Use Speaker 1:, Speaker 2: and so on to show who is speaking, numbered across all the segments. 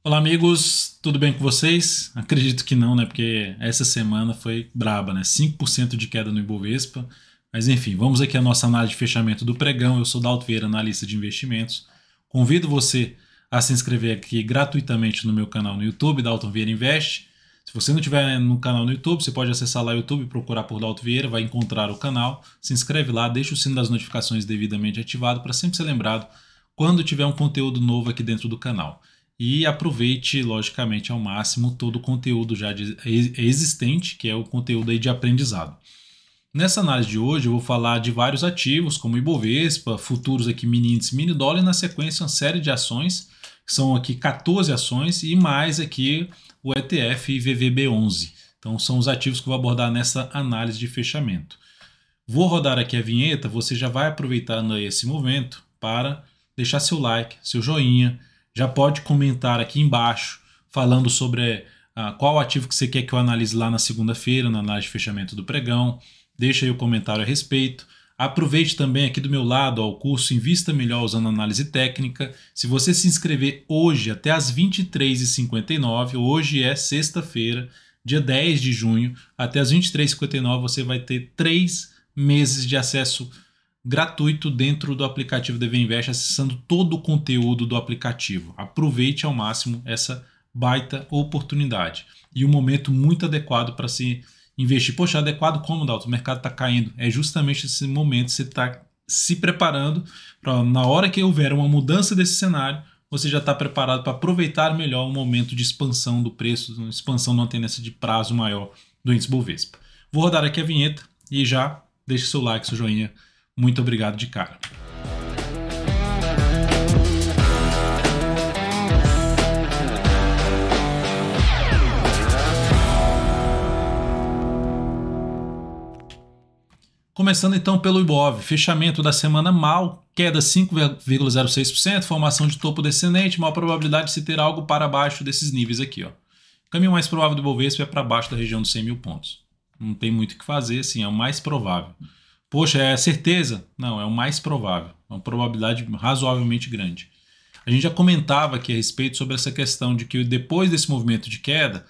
Speaker 1: Olá amigos, tudo bem com vocês? Acredito que não, né? Porque essa semana foi braba, né? 5% de queda no Ibovespa. Mas enfim, vamos aqui à nossa análise de fechamento do pregão. Eu sou Dalton Vieira, analista de investimentos. Convido você a se inscrever aqui gratuitamente no meu canal no YouTube, Dalton Vieira Invest. Se você não estiver no canal no YouTube, você pode acessar lá o YouTube e procurar por Dalton Vieira, vai encontrar o canal. Se inscreve lá, deixa o sino das notificações devidamente ativado para sempre ser lembrado quando tiver um conteúdo novo aqui dentro do canal. E aproveite, logicamente, ao máximo todo o conteúdo já existente, que é o conteúdo aí de aprendizado. Nessa análise de hoje eu vou falar de vários ativos, como Ibovespa, futuros aqui mini índice, mini dólar, e na sequência uma série de ações, que são aqui 14 ações, e mais aqui o ETF IVVB11. Então são os ativos que eu vou abordar nessa análise de fechamento. Vou rodar aqui a vinheta, você já vai aproveitando aí esse momento para deixar seu like, seu joinha. Já pode comentar aqui embaixo falando sobre qual ativo que você quer que eu analise lá na segunda-feira, na análise de fechamento do pregão. Deixa aí o comentário a respeito. Aproveite também aqui do meu lado o curso Invista Melhor usando análise técnica. Se você se inscrever hoje até às 23h59, hoje é sexta-feira, dia 10 de junho, até às 23h59 você vai ter 3 meses de acesso gratuito dentro do aplicativo DV Invest, acessando todo o conteúdo do aplicativo. Aproveite ao máximo essa baita oportunidade. E um momento muito adequado para se investir. Poxa, adequado como, Dalton? O mercado está caindo. É justamente esse momento, você está se preparando para, na hora que houver uma mudança desse cenário, você já está preparado para aproveitar melhor o momento de expansão do preço, expansão de uma tendência de prazo maior do índice Bovespa. Vou rodar aqui a vinheta e já deixe seu like, seu joinha. Muito obrigado de cara. Começando então pelo Ibov, fechamento da semana mal, queda 5,06%, formação de topo descendente, maior probabilidade de se ter algo para baixo desses níveis aqui. Ó. O caminho mais provável do Ibovespa é para baixo da região dos 100 mil pontos. Não tem muito o que fazer, assim, é o mais provável. Poxa, é certeza? Não, é o mais provável. É uma probabilidade razoavelmente grande. A gente já comentava aqui a respeito sobre essa questão de que depois desse movimento de queda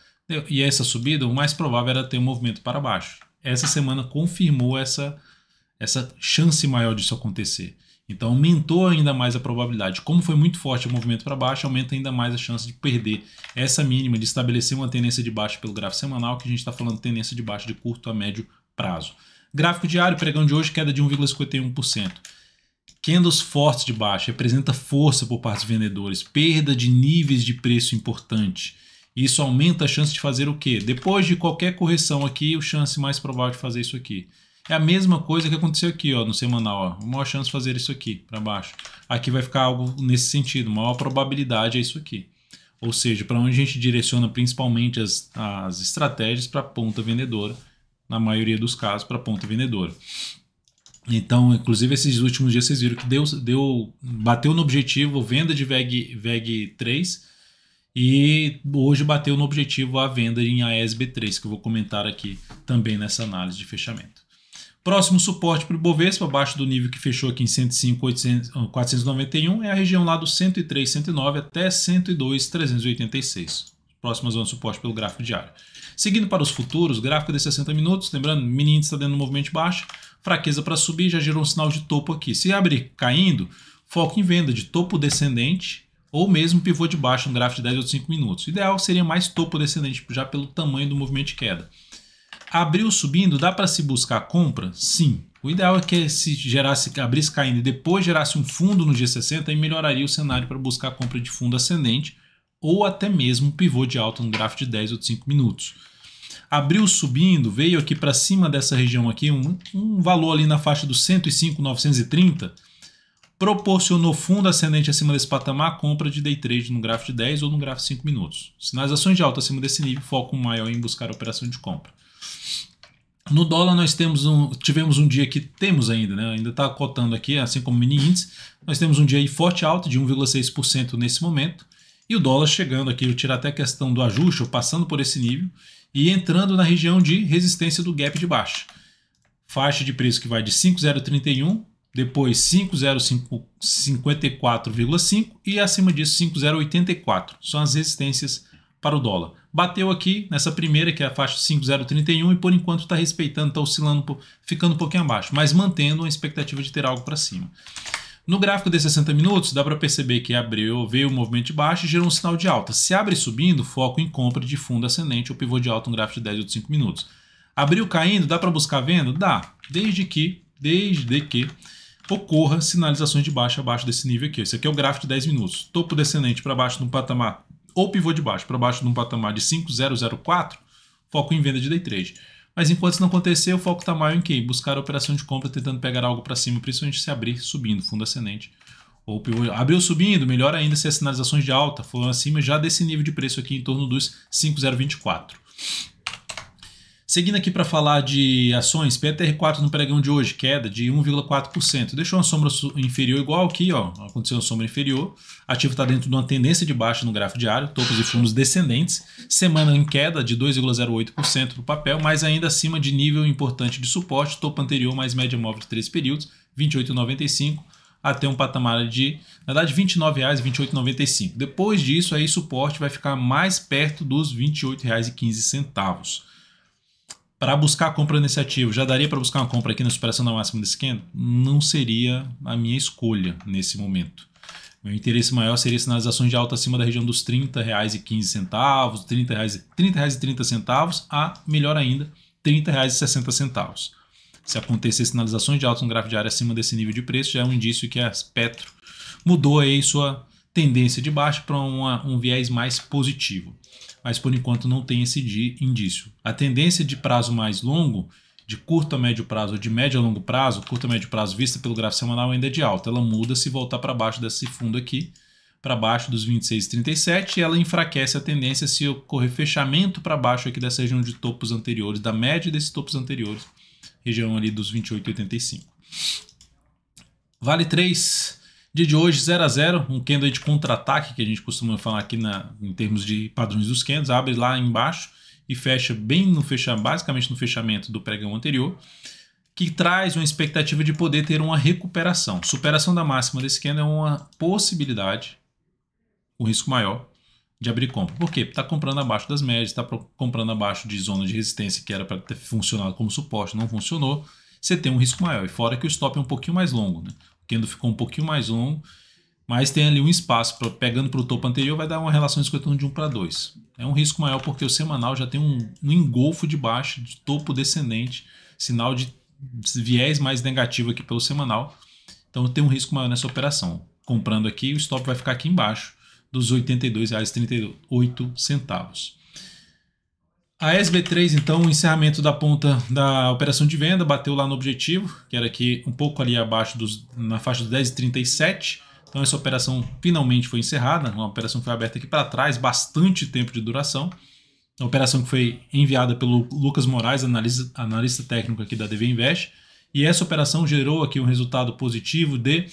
Speaker 1: e essa subida, o mais provável era ter um movimento para baixo. Essa semana confirmou essa chance maior disso acontecer. Então aumentou ainda mais a probabilidade. Como foi muito forte o movimento para baixo, aumenta ainda mais a chance de perder essa mínima, de estabelecer uma tendência de baixa pelo gráfico semanal, que a gente está falando de tendência de baixa de curto a médio prazo. Gráfico diário, pregão de hoje, queda de 1,51%. Candles fortes de baixa, representa força por parte dos vendedores, perda de níveis de preço importante. Isso aumenta a chance de fazer o quê? Depois de qualquer correção aqui, a chance mais provável de fazer isso aqui. É a mesma coisa que aconteceu aqui ó, no semanal. Ó. A maior chance de fazer isso aqui, para baixo. Aqui vai ficar algo nesse sentido, maior probabilidade é isso aqui. Ou seja, para onde a gente direciona principalmente as estratégias para a ponta vendedora, na maioria dos casos, para a ponta vendedora. Então, inclusive, esses últimos dias vocês viram que bateu no objetivo venda de VEG 3 e hoje bateu no objetivo a venda em AES-B3, que eu vou comentar aqui também nessa análise de fechamento. Próximo suporte para o Ibovespa, abaixo do nível que fechou aqui em 105.491, é a região lá do 103.109 até 102.386. Próxima zona de suporte pelo gráfico diário. Seguindo para os futuros, gráfico de 60 minutos, lembrando, mini índice está dando um movimento de baixa, fraqueza para subir, já gerou um sinal de topo aqui. Se abrir caindo, foco em venda de topo descendente ou mesmo pivô de baixa no gráfico de 10 ou 5 minutos. O ideal seria mais topo descendente, já pelo tamanho do movimento de queda. Abriu subindo, dá para se buscar compra? Sim. O ideal é que se abrisse caindo e depois gerasse um fundo no G60, aí melhoraria o cenário para buscar a compra de fundo ascendente ou até mesmo pivô de alta no gráfico de 10 ou 5 minutos. Abriu subindo, veio aqui para cima dessa região aqui, um valor ali na faixa dos 105.930, proporcionou fundo ascendente acima desse patamar, compra de day trade no gráfico de 10 ou no gráfico de 5 minutos. Sinalizações de alta acima desse nível, foco maior em buscar a operação de compra. No dólar nós tivemos um dia que temos ainda, né? Ainda está cotando aqui, assim como o mini índice, nós temos um dia aí forte alta de 1,6% nesse momento, e o dólar chegando aqui, eu tirar até a questão do ajuste, ou passando por esse nível, e entrando na região de resistência do gap de baixa. Faixa de preço que vai de 5,031 depois 5,054,5 e acima disso 5,084. São as resistências para o dólar. Bateu aqui nessa primeira, que é a faixa 5,031, e por enquanto está respeitando, está oscilando, ficando um pouquinho abaixo, mas mantendo a expectativa de ter algo para cima. No gráfico de 60 minutos, dá para perceber que veio o movimento de baixa e gerou um sinal de alta. Se abre subindo, foco em compra de fundo ascendente ou pivô de alta no gráfico de 10 ou de 5 minutos. Abriu caindo, dá para buscar venda? Dá, desde que ocorra sinalizações de baixa abaixo desse nível aqui. Esse aqui é o gráfico de 10 minutos. Topo descendente para baixo de um patamar, ou pivô de baixo para baixo de um patamar de 5,004, foco em venda de day trade. Mas enquanto isso não acontecer, o foco está maior em quê? Buscar a operação de compra tentando pegar algo para cima, principalmente se abrir subindo, fundo ascendente. Ou pivô. Abriu subindo, melhor ainda se as sinalizações de alta foram acima já desse nível de preço aqui em torno dos 5,024. Seguindo aqui para falar de ações, PTR4 no pregão de hoje, queda de 1,4%. Deixou uma sombra inferior igual aqui, ó, aconteceu uma sombra inferior. Ativo está dentro de uma tendência de baixa no gráfico diário, topos e fundos descendentes. Semana em queda de 2,08% no papel, mas ainda acima de nível importante de suporte, topo anterior mais média móvel de 13 períodos, R$ 28,95, até um patamar de, na verdade, R$ 29,00, R$ 28,95. Depois disso, aí suporte vai ficar mais perto dos R$ 28,15. Para buscar a compra nesse ativo, já daria para buscar uma compra aqui na superação da máxima desse candle? Não seria a minha escolha nesse momento. Meu interesse maior seria sinalizações de alta acima da região dos R$ 30,15, R$ 30,30 a, melhor ainda, R$ 30,60. Se acontecer sinalizações de alta no gráfico diário acima desse nível de preço, já é um indício que a Petro mudou aí sua tendência de baixa para um viés mais positivo. Mas por enquanto não tem esse indício. A tendência de prazo mais longo, de curto a médio prazo ou de médio a longo prazo, curto a médio prazo vista pelo gráfico semanal ainda é de alta. Ela muda se voltar para baixo desse fundo aqui, para baixo dos 26,37, e ela enfraquece a tendência se ocorrer fechamento para baixo aqui dessa região de topos anteriores, da média desses topos anteriores, região ali dos 28,85. Vale 3. Dia de hoje 0 a 0, um candle de contra-ataque que a gente costuma falar aqui em termos de padrões dos candles, abre lá embaixo e fecha bem basicamente no fechamento do pregão anterior, que traz uma expectativa de poder ter uma recuperação. Superação da máxima desse candle é uma possibilidade, um risco maior de abrir compra. Por quê? Está comprando abaixo das médias, está comprando abaixo de zona de resistência que era para ter funcionado como suporte, não funcionou, você tem um risco maior. E fora que o stop é um pouquinho mais longo, né? O candle ficou um pouquinho mais longo, mas tem ali um espaço, pegando para o topo anterior, vai dar uma relação de 1 para 2. É um risco maior porque o semanal já tem um engolfo de baixa, de topo descendente, sinal de viés mais negativo aqui pelo semanal. Então tem um risco maior nessa operação. Comprando aqui, o stop vai ficar aqui embaixo dos R$ 82,38. A SB3, então, o encerramento da ponta da operação de venda, bateu lá no objetivo, que era aqui um pouco ali abaixo, na faixa dos 10,37. Então essa operação finalmente foi encerrada, uma operação que foi aberta aqui para trás, bastante tempo de duração. A operação que foi enviada pelo Lucas Moraes, analista técnico aqui da DV Invest. E essa operação gerou aqui um resultado positivo de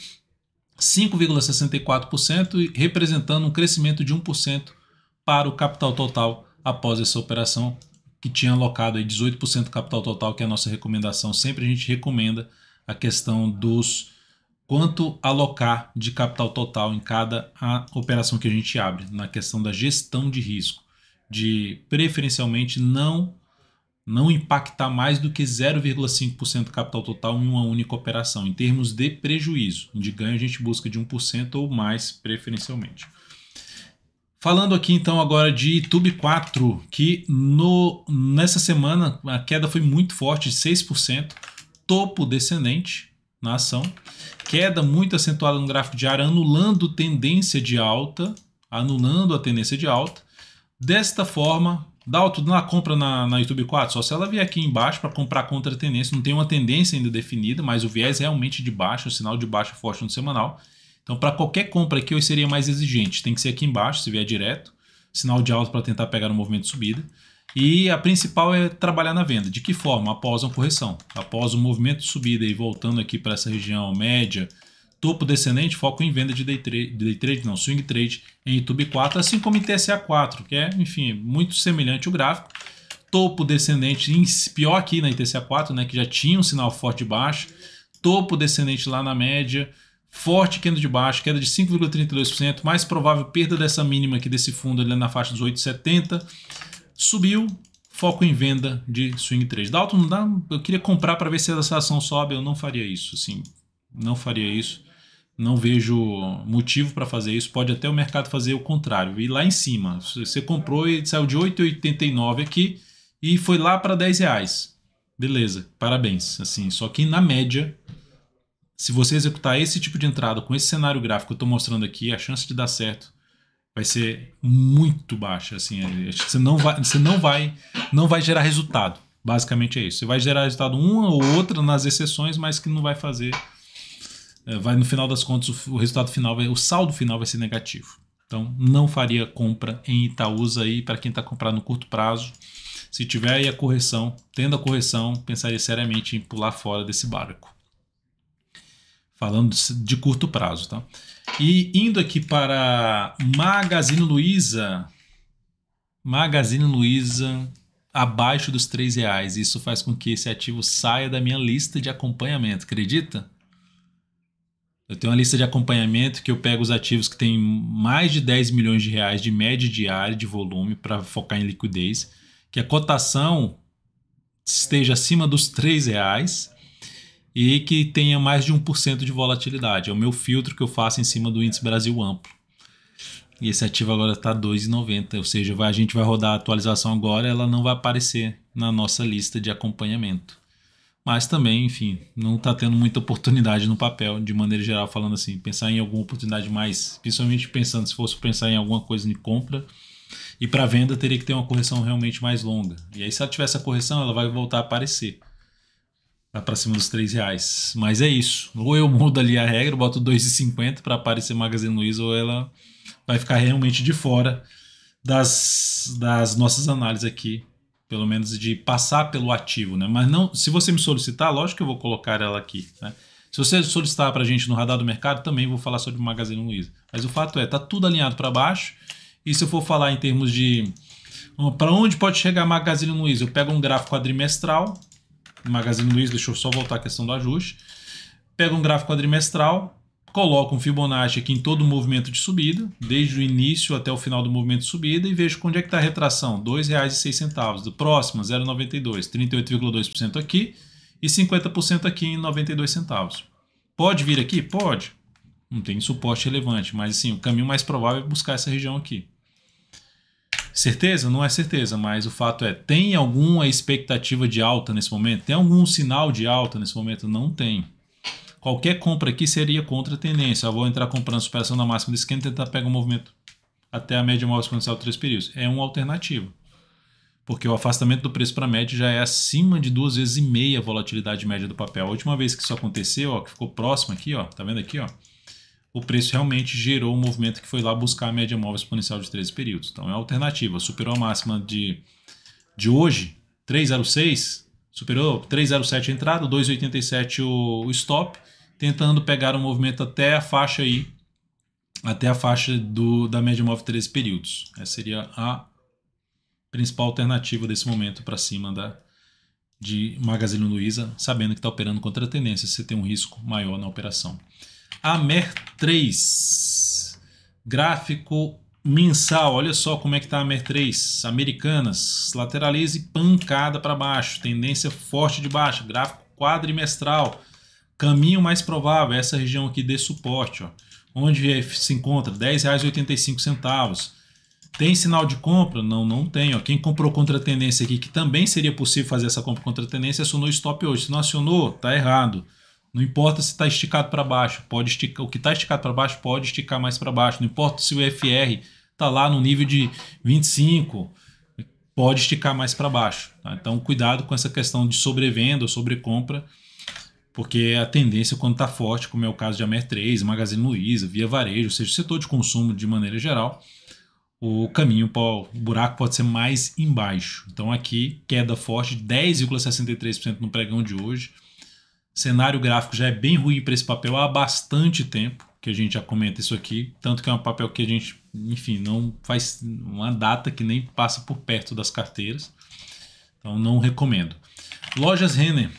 Speaker 1: 5,64%, representando um crescimento de 1% para o capital total após essa operação, que tinha alocado aí 18% do capital total, que é a nossa recomendação. Sempre a gente recomenda a questão dos quanto alocar de capital total em cada operação que a gente abre, na questão da gestão de risco, de preferencialmente não impactar mais do que 0,5% do capital total em uma única operação. Em termos de prejuízo, de ganho a gente busca de 1% ou mais preferencialmente. Falando aqui então agora de YouTube 4, que nessa semana a queda foi muito forte, de 6%, topo descendente na ação, queda muito acentuada no gráfico diário, anulando a tendência de alta. Desta forma, dá tudo na compra na YouTube 4, só se ela vier aqui embaixo para comprar contra a tendência, não tem uma tendência ainda definida, mas o viés realmente de baixa, o sinal de baixa forte no semanal. Então, para qualquer compra aqui, eu seria mais exigente. Tem que ser aqui embaixo, se vier direto. Sinal de alta para tentar pegar um movimento de subida. E a principal é trabalhar na venda. De que forma? Após uma correção. Após um movimento de subida e voltando aqui para essa região média, topo descendente, foco em venda de swing trade em YouTube 4, assim como em TSA 4, que é, enfim, muito semelhante ao gráfico. Topo descendente, pior aqui na TSA 4, né, que já tinha um sinal forte de baixa. topo descendente lá na média, forte queda de baixo, queda de 5,32%, mais provável perda dessa mínima aqui desse fundo ali na faixa dos 8,70, subiu, foco em venda de swing trade. Dalton, não dá, eu queria comprar para ver se essa ação sobe, eu não faria isso, assim, não faria isso, não vejo motivo para fazer isso, pode até o mercado fazer o contrário, ir lá em cima, você comprou e saiu de 8,89 aqui e foi lá para R$10, beleza, parabéns, assim, só que na média, se você executar esse tipo de entrada com esse cenário gráfico que eu estou mostrando aqui, a chance de dar certo vai ser muito baixa. Assim, você não vai gerar resultado. Basicamente é isso. Você vai gerar resultado uma ou outra nas exceções, mas que não vai fazer. Vai no final das contas o resultado final, o saldo final vai ser negativo. Então não faria compra em Itaúsa aí para quem está comprando no curto prazo. Se tiver aí a correção, tendo a correção, pensaria seriamente em pular fora desse barco. Falando de curto prazo, tá? E indo aqui para Magazine Luiza. Magazine Luiza abaixo dos R$3. Isso faz com que esse ativo saia da minha lista de acompanhamento, acredita? Eu tenho uma lista de acompanhamento que eu pego os ativos que têm mais de 10 milhões de reais de média diária de volume para focar em liquidez, que a cotação esteja acima dos R$3 e que tenha mais de 1% de volatilidade. É o meu filtro que eu faço em cima do índice Brasil Amplo. E esse ativo agora está R$2,90, ou seja, a gente vai rodar a atualização agora, ela não vai aparecer na nossa lista de acompanhamento. Mas também, enfim, não está tendo muita oportunidade no papel, de maneira geral, falando assim, pensar em alguma oportunidade mais, principalmente pensando, se fosse pensar em alguma coisa de compra, e para venda teria que ter uma correção realmente mais longa. E aí se ela tiver essa correção, ela vai voltar a aparecer. Vai para cima dos R$3. Mas é isso. Ou eu mudo ali a regra, boto 2,50 para aparecer Magazine Luiza, ou ela vai ficar realmente de fora das nossas análises aqui. Pelo menos de passar pelo ativo, né? Mas não, se você me solicitar, lógico que eu vou colocar ela aqui, né? Se você solicitar para a gente no Radar do Mercado, também vou falar sobre Magazine Luiza. Mas o fato é, tá tudo alinhado para baixo. E se eu for falar em termos de para onde pode chegar a Magazine Luiza, eu pego um gráfico quadrimestral. Magazine Luiza, deixa eu só voltar a questão do ajuste. Pego um gráfico quadrimestral, coloco um Fibonacci aqui em todo o movimento de subida, desde o início até o final do movimento de subida, e vejo onde é que está a retração, R$2,06. Do próximo, 0,92, 38,2% aqui e 50% aqui em 92 centavos. Pode vir aqui? Pode. Não tem suporte relevante, mas assim, o caminho mais provável é buscar essa região aqui. Certeza? Não é certeza, mas o fato é, tem alguma expectativa de alta nesse momento? Tem algum sinal de alta nesse momento? Não tem. Qualquer compra aqui seria contra a tendência. Eu vou entrar comprando superação da máxima de esquerda e tentar pegar um movimento até a média móvel exponencial de 3 períodos. É uma alternativa. Porque o afastamento do preço para a média já é acima de 2,5 vezes a volatilidade média do papel. A última vez que isso aconteceu, ó, que ficou próximo aqui, ó, tá vendo aqui, ó? O preço realmente gerou um movimento que foi lá buscar a média móvel exponencial de 13 períodos. Então é uma alternativa. Superou a máxima de hoje, 3,06, superou 3,07 a entrada, 2,87 o stop, tentando pegar um movimento até a faixa aí, até a faixa da média móvel de 13 períodos. Essa seria a principal alternativa desse momento para cima de Magazine Luiza, sabendo que está operando contra a tendência, você tem um risco maior na operação. A MER3, gráfico mensal, olha só como é que está a MER3, Americanas, lateraliza e pancada para baixo, tendência forte de baixo, gráfico quadrimestral, caminho mais provável, essa região aqui de suporte, ó, onde se encontra R$10,85. Tem sinal de compra? Não, não tem. Ó. Quem comprou contra a tendência aqui, que também seria possível fazer essa compra contra a tendência, acionou o stop hoje. Se não acionou, tá errado. Não importa se está esticado para baixo, pode esticar. O que está esticado para baixo pode esticar mais para baixo. Não importa se o FR está lá no nível de 25, pode esticar mais para baixo. Tá? Então, cuidado com essa questão de sobrevenda ou sobrecompra, porque a tendência, quando está forte, como é o caso de Amer3, Magazine Luiza, Via Varejo, ou seja, setor de consumo de maneira geral, o caminho, o buraco pode ser mais embaixo. Então, aqui, queda forte de 10,63% no pregão de hoje. Cenário gráfico já é bem ruim para esse papel há bastante tempo, que a gente já comenta isso aqui, tanto que é um papel que a gente, enfim, não faz uma data que nem passa por perto das carteiras, então não recomendo. Lojas Renner,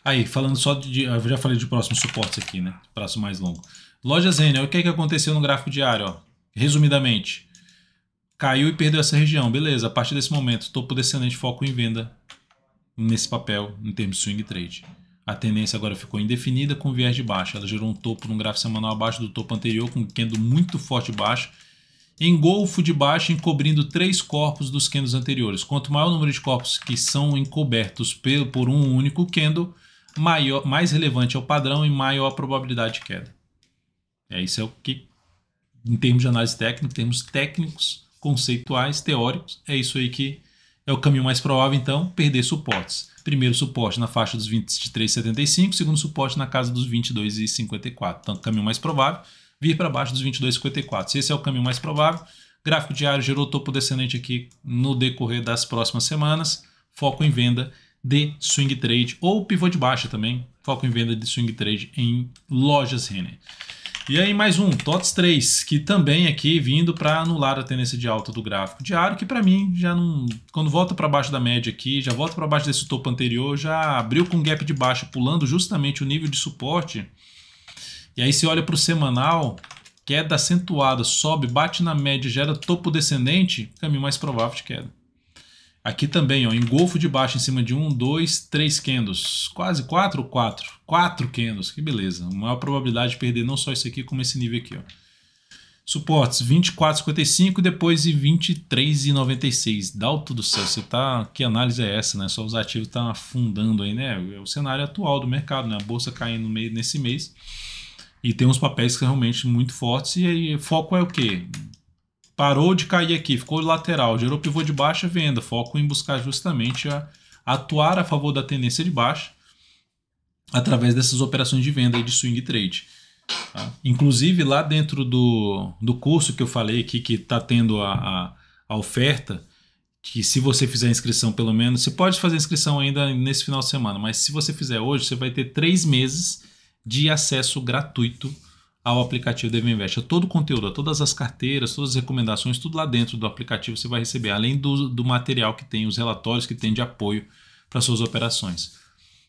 Speaker 1: Aí, falando só eu já falei de próximos suportes aqui, né? Prazo mais longo. Lojas Renner, o que é que aconteceu no gráfico diário? Ó? Resumidamente, caiu e perdeu essa região. Beleza, a partir desse momento, topo descendente, foco em venda nesse papel, em termos de swing trade. A tendência agora ficou indefinida com viés de baixa. Ela gerou um topo num gráfico semanal abaixo do topo anterior, com um candle muito forte baixo, engolfo de baixa encobrindo 3 corpos dos candles anteriores. Quanto maior o número de corpos que são encobertos por um único candle, mais relevante é o padrão e maior a probabilidade de queda. Isso é o que, em termos de análise técnica, em termos técnicos, conceituais, teóricos, é isso aí que é o caminho mais provável, então, perder suportes. Primeiro suporte na faixa dos 23,75, segundo suporte na casa dos 22,54. Então, o caminho mais provável, vir para baixo dos 22,54. Se esse é o caminho mais provável, gráfico diário gerou topo descendente aqui no decorrer das próximas semanas, foco em venda de swing trade ou pivô de baixa também, foco em venda de swing trade em lojas Renner. E aí mais um, TOTS 3, que também aqui vindo para anular a tendência de alta do gráfico diário, que para mim já não... Quando volta para baixo da média aqui, já volta para baixo desse topo anterior, já abriu com gap de baixa, pulando justamente o nível de suporte. E aí se olha para o semanal, queda acentuada, sobe, bate na média, gera topo descendente, caminho mais provável de queda. Aqui também, ó, engolfo de baixo em cima de 1, 2, 3 candles. Quase 4 ou 4? 4 candles, que beleza. Maior probabilidade de perder não só isso aqui, como esse nível aqui, ó. Suportes 24,55 e depois 23,96. Dalto do céu, você tá... Que análise é essa, né? Só os ativos estão afundando aí, né? É o cenário atual do mercado, né? A bolsa caindo nesse mês. E tem uns papéis que são realmente muito fortes. E aí, foco é o quê? Parou de cair aqui, ficou lateral, gerou pivô de baixa, venda. Foco em buscar justamente atuar a favor da tendência de baixa através dessas operações de venda aí de swing trade. Tá? Inclusive lá dentro do curso que eu falei aqui, que está tendo a oferta, que se você fizer a inscrição pelo menos, você pode fazer a inscrição ainda nesse final de semana, mas se você fizer hoje, você vai ter 3 meses de acesso gratuito ao aplicativo DV Invest. Todo o conteúdo, todas as carteiras, todas as recomendações, tudo lá dentro do aplicativo você vai receber, além do material que tem, os relatórios que tem de apoio para suas operações.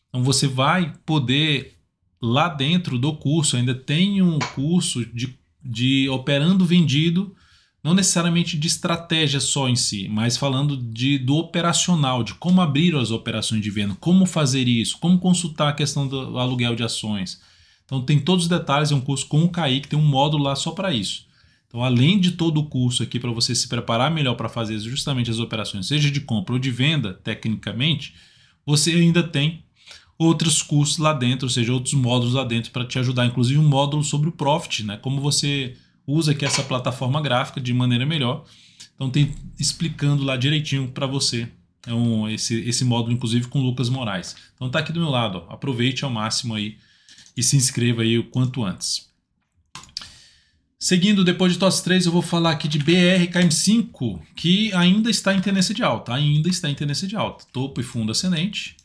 Speaker 1: Então você vai poder, lá dentro do curso, ainda tem um curso de operando vendido, não necessariamente de estratégia só em si, mas falando do operacional, de como abrir as operações de venda, como fazer isso, como consultar a questão do aluguel de ações. Então tem todos os detalhes, é um curso com o Kaique, tem um módulo lá só para isso. Então além de todo o curso aqui para você se preparar melhor para fazer justamente as operações, seja de compra ou de venda, tecnicamente, você ainda tem outros cursos lá dentro, ou seja, outros módulos lá dentro para te ajudar, inclusive um módulo sobre o Profit, né? Como você usa aqui essa plataforma gráfica de maneira melhor. Então tem explicando lá direitinho para você esse módulo, inclusive com o Lucas Moraes. Então tá aqui do meu lado, ó. Aproveite ao máximo aí e se inscreva aí o quanto antes. Seguindo, depois de TOTS 3, eu vou falar aqui de BRKM5, que ainda está em tendência de alta. Ainda está em tendência de alta. Topo e fundo ascendente.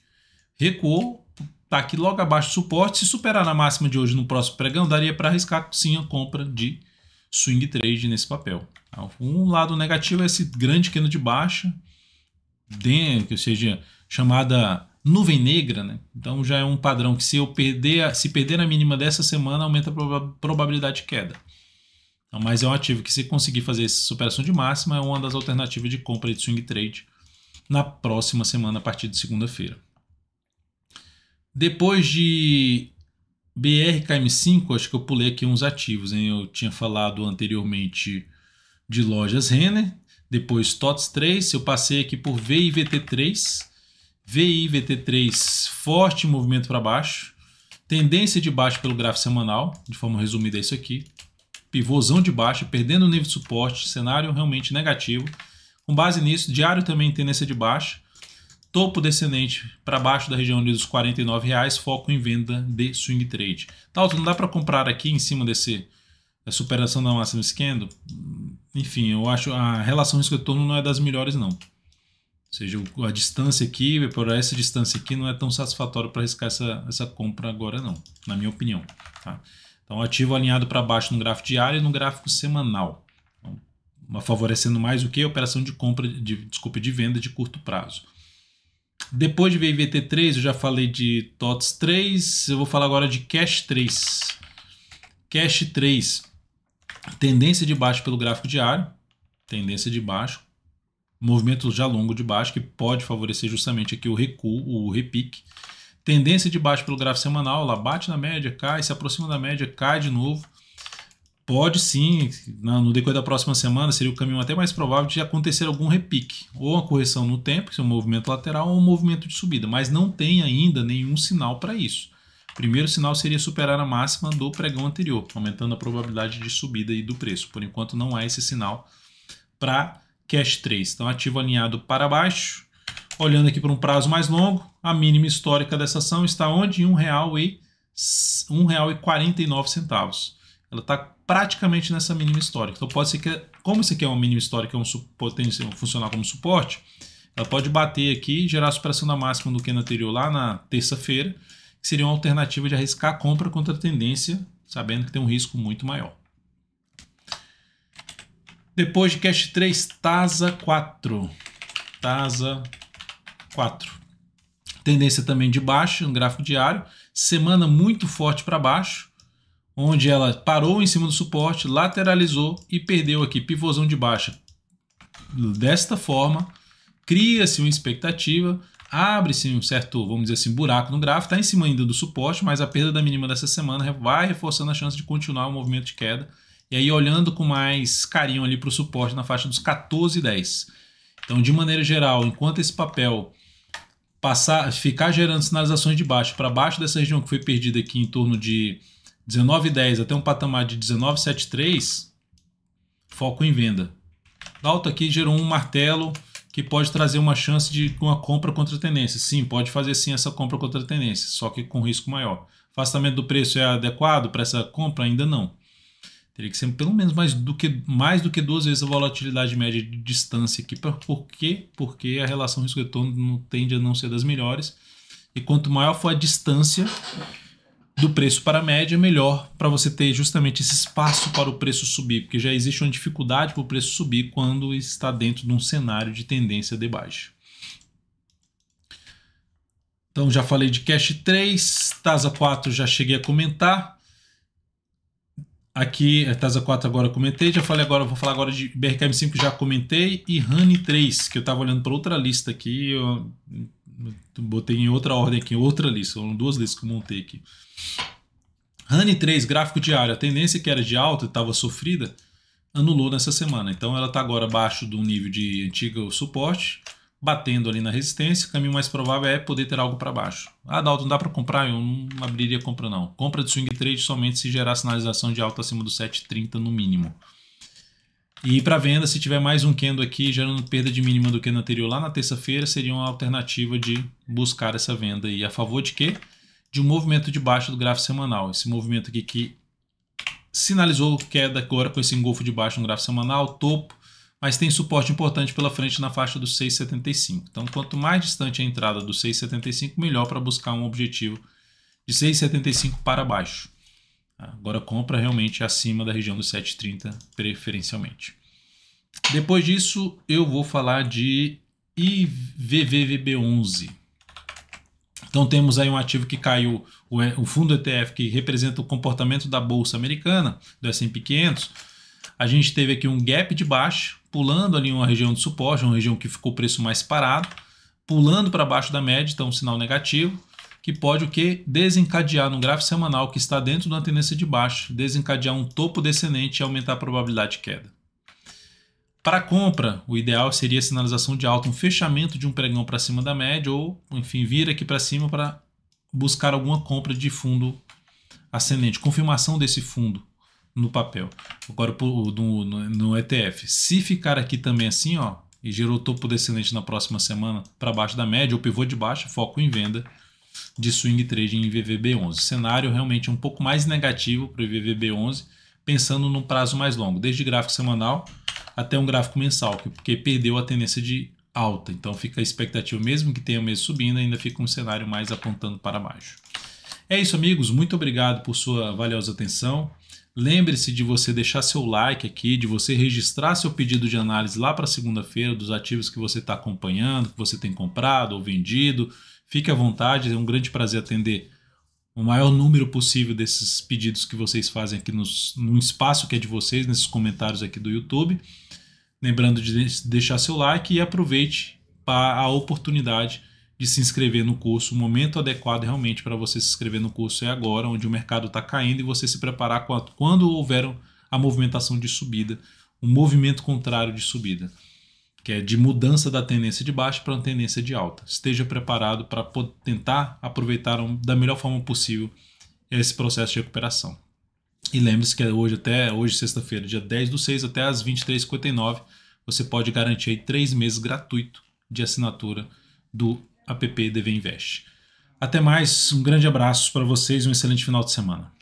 Speaker 1: Recuou, está aqui logo abaixo do suporte. Se superar na máxima de hoje no próximo pregão, daria para arriscar sim a compra de swing trade nesse papel. Um lado negativo é esse grande candle de baixa, ou seja, chamada nuvem negra, né? Então já é um padrão que se perder a mínima dessa semana, aumenta a probabilidade de queda. Então, mas é um ativo que, se conseguir fazer essa superação de máxima, é uma das alternativas de compra de swing trade na próxima semana, a partir de segunda-feira. Depois de BRKM5, acho que eu pulei aqui uns ativos, hein? Eu tinha falado anteriormente de lojas Renner, depois TOTS 3, eu passei aqui por VIVT3, VIVT3 forte movimento para baixo, tendência de baixo pelo gráfico semanal, de forma resumida é isso aqui, pivôzão de baixo, perdendo o nível de suporte, cenário realmente negativo. Com base nisso, diário também tendência de baixa, topo descendente para baixo da região dos R$ 49,00, foco em venda de swing trade. Tá, não dá para comprar aqui em cima da superação da máxima candle? Enfim, eu acho a relação risco-retorno não é das melhores não. Ou seja, a distância aqui, por essa distância aqui, não é tão satisfatório para arriscar essa compra agora não, na minha opinião. Tá? Então, ativo alinhado para baixo no gráfico diário e no gráfico semanal. Então, favorecendo mais o que? A operação de compra, de venda de curto prazo. Depois de VIVT3, eu já falei de TOTS 3, eu vou falar agora de Cash 3. Cash 3, tendência de baixo pelo gráfico diário, tendência de baixo, movimento já longo de baixo, que pode favorecer justamente aqui o recuo, o repique. Tendência de baixo pelo gráfico semanal, ela bate na média, cai, se aproxima da média, cai de novo. Pode sim, no decorrer da próxima semana, seria o caminho até mais provável de acontecer algum repique, ou uma correção no tempo, que é um movimento lateral, ou um movimento de subida, mas não tem ainda nenhum sinal para isso. O primeiro sinal seria superar a máxima do pregão anterior, aumentando a probabilidade de subida aí do preço. Por enquanto não há esse sinal para Cash 3. Então ativo alinhado para baixo. Olhando aqui para um prazo mais longo, a mínima histórica dessa ação está onde? R$ 1,49. Ela está praticamente nessa mínima histórica. Então pode ser que, como isso aqui é uma mínima histórica, pode funcionar como suporte, ela pode bater aqui e gerar a superação da máxima do candle anterior lá na terça-feira, que seria uma alternativa de arriscar a compra contra a tendência, sabendo que tem um risco muito maior. Depois de Cash 3, TASA 4. TASA 4. Tendência também de baixa no gráfico diário. Semana muito forte para baixo, onde ela parou em cima do suporte, lateralizou e perdeu aqui pivôzão de baixa. Desta forma, cria-se uma expectativa, abre-se um certo, vamos dizer assim, buraco no gráfico, está em cima ainda do suporte, mas a perda da mínima dessa semana vai reforçando a chance de continuar o movimento de queda. E aí olhando com mais carinho ali para o suporte na faixa dos 14,10. Então, de maneira geral, enquanto esse papel ficar gerando sinalizações de baixo para baixo dessa região que foi perdida aqui em torno de 19,10 até um patamar de 19,73, foco em venda. Alta aqui gerou um martelo que pode trazer uma chance de uma compra contra a tendência. Sim, pode fazer sim essa compra contra a tendência, só que com risco maior. Afastamento do preço é adequado para essa compra? Ainda não. Teria que ser pelo menos mais do que 2 vezes a volatilidade média de distância aqui. Por quê? Porque a relação risco-retorno tende a não ser das melhores. E quanto maior for a distância do preço para a média, melhor para você ter justamente esse espaço para o preço subir. Porque já existe uma dificuldade para o preço subir quando está dentro de um cenário de tendência de baixa. Então já falei de Cash 3, TASA 4 já cheguei a comentar. Aqui, TASA 4 agora eu comentei, já falei agora, vou falar agora de BRKM5, já comentei, e RANI 3, que eu estava olhando para outra lista aqui, eu botei em outra ordem aqui, outra lista, foram 2 listas que eu montei aqui. RANI 3, gráfico diário, a tendência que era de alta, estava sofrida, anulou nessa semana, então ela está agora abaixo do nível de antigo suporte, batendo ali na resistência. O caminho mais provável é poder ter algo para baixo. Ah, Dalton, dá para comprar? Eu não abriria compra não. Compra de swing trade somente se gerar sinalização de alta acima do 7,30 no mínimo. E para venda, se tiver mais um candle aqui gerando perda de mínima do candle anterior lá na terça-feira, seria uma alternativa de buscar essa venda. E a favor de quê? De um movimento de baixa do gráfico semanal. Esse movimento aqui que sinalizou queda agora com esse engolfo de baixo no gráfico semanal, topo, mas tem suporte importante pela frente na faixa dos 6,75. Então, quanto mais distante a entrada do 6,75, melhor para buscar um objetivo de 6,75 para baixo. Agora, compra realmente acima da região dos 7,30, preferencialmente. Depois disso, eu vou falar de IVVVB11. Então, temos aí um ativo que caiu, o fundo ETF, que representa o comportamento da bolsa americana, do S&P 500. A gente teve aqui um gap de baixa, pulando ali uma região de suporte, uma região que ficou o preço mais parado, pulando para baixo da média, então um sinal negativo, que pode o quê? Desencadear no gráfico semanal que está dentro de uma tendência de baixa, desencadear um topo descendente e aumentar a probabilidade de queda. Para compra, o ideal seria a sinalização de alta, um fechamento de um pregão para cima da média ou, enfim, vir aqui para cima para buscar alguma compra de fundo ascendente, confirmação desse fundo no papel, agora no ETF. Se ficar aqui também assim, ó, e gerou topo descendente na próxima semana para baixo da média, ou pivô de baixa, foco em venda de swing trade em IVVB11. Cenário realmente um pouco mais negativo para o IVVB11, pensando no prazo mais longo, desde gráfico semanal até um gráfico mensal, porque perdeu a tendência de alta. Então fica a expectativa, mesmo que tenha o mês subindo, ainda fica um cenário mais apontando para baixo. É isso, amigos. Muito obrigado por sua valiosa atenção. Lembre-se de você deixar seu like aqui, de você registrar seu pedido de análise lá para segunda-feira dos ativos que você está acompanhando, que você tem comprado ou vendido. Fique à vontade, é um grande prazer atender o maior número possível desses pedidos que vocês fazem aqui no espaço que é de vocês, nesses comentários aqui do YouTube. Lembrando de deixar seu like e aproveite para a oportunidade de se inscrever no curso. O momento adequado realmente para você se inscrever no curso é agora, onde o mercado está caindo, e você se preparar quando houver a movimentação de subida, um movimento contrário de subida, que é de mudança da tendência de baixa para uma tendência de alta. Esteja preparado para tentar aproveitar da melhor forma possível esse processo de recuperação. E lembre-se que hoje, sexta-feira, dia 10/6, até às 23h59, você pode garantir aí 3 meses gratuito de assinatura do app DV Invest. Até mais, um grande abraço para vocês e um excelente final de semana.